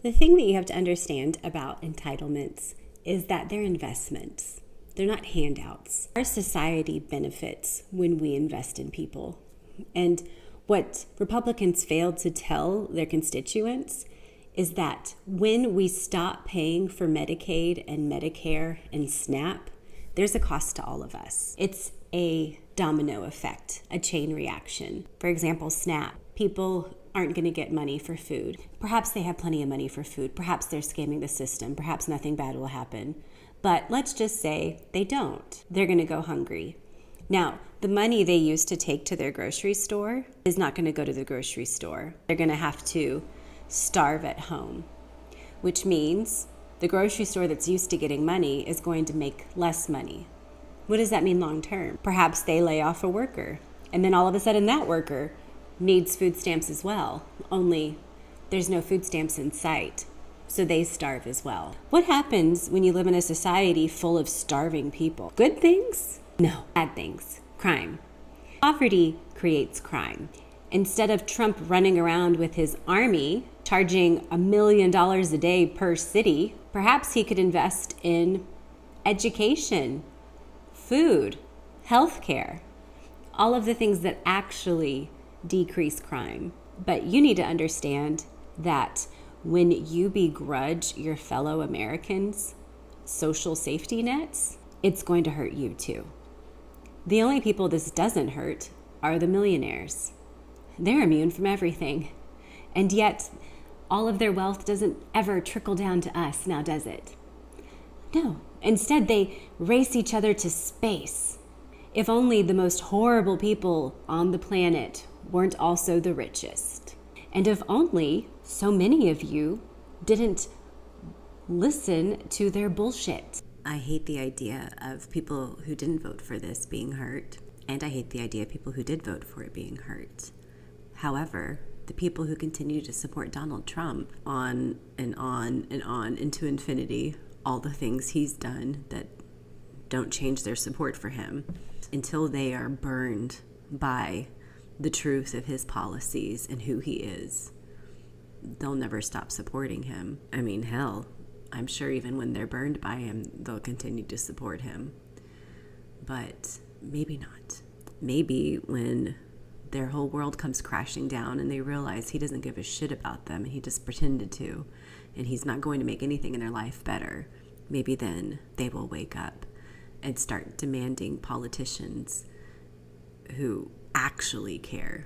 The thing that you have to understand about entitlements is that they're investments. They're not handouts. Our society benefits when we invest in people. And what Republicans failed to tell their constituents is that when we stop paying for Medicaid and Medicare and SNAP, there's a cost to all of us. It's a domino effect, a chain reaction. For example, SNAP. People aren't going to get money for food. Perhaps they have plenty of money for food. Perhaps they're scamming the system. Perhaps nothing bad will happen. But let's just say they don't. They're going to go hungry. Now, the money they used to take to their grocery store is not going to go to the grocery store. They're going to have to starve at home, which means the grocery store that's used to getting money is going to make less money. What does that mean long term? Perhaps they lay off a worker, and then all of a sudden that worker needs food stamps as well, only there's no food stamps in sight, so they starve as well. What happens when you live in a society full of starving people? Good things? No. Bad things. Crime. Poverty creates crime. Instead of Trump running around with his army, charging $1 million a day per city, perhaps he could invest in education, food, healthcare, all of the things that actually decrease crime. But you need to understand that when you begrudge your fellow Americans social safety nets, it's going to hurt you too. The only people this doesn't hurt are the millionaires. They're immune from everything. And yet, all of their wealth doesn't ever trickle down to us, now does it? No. Instead, they race each other to space. If only the most horrible people on the planet weren't also the richest. And if only so many of you didn't listen to their bullshit. I hate the idea of people who didn't vote for this being hurt, and I hate the idea of people who did vote for it being hurt. However, the people who continue to support Donald Trump on and on and on into infinity, all the things he's done that don't change their support for him until they are burned by the truth of his policies and who he is, they'll never stop supporting him. I mean, hell, I'm sure even when they're burned by him, they'll continue to support him. But maybe not. Maybe when their whole world comes crashing down and they realize he doesn't give a shit about them and he just pretended to, and he's not going to make anything in their life better, maybe then they will wake up and start demanding politicians who actually care.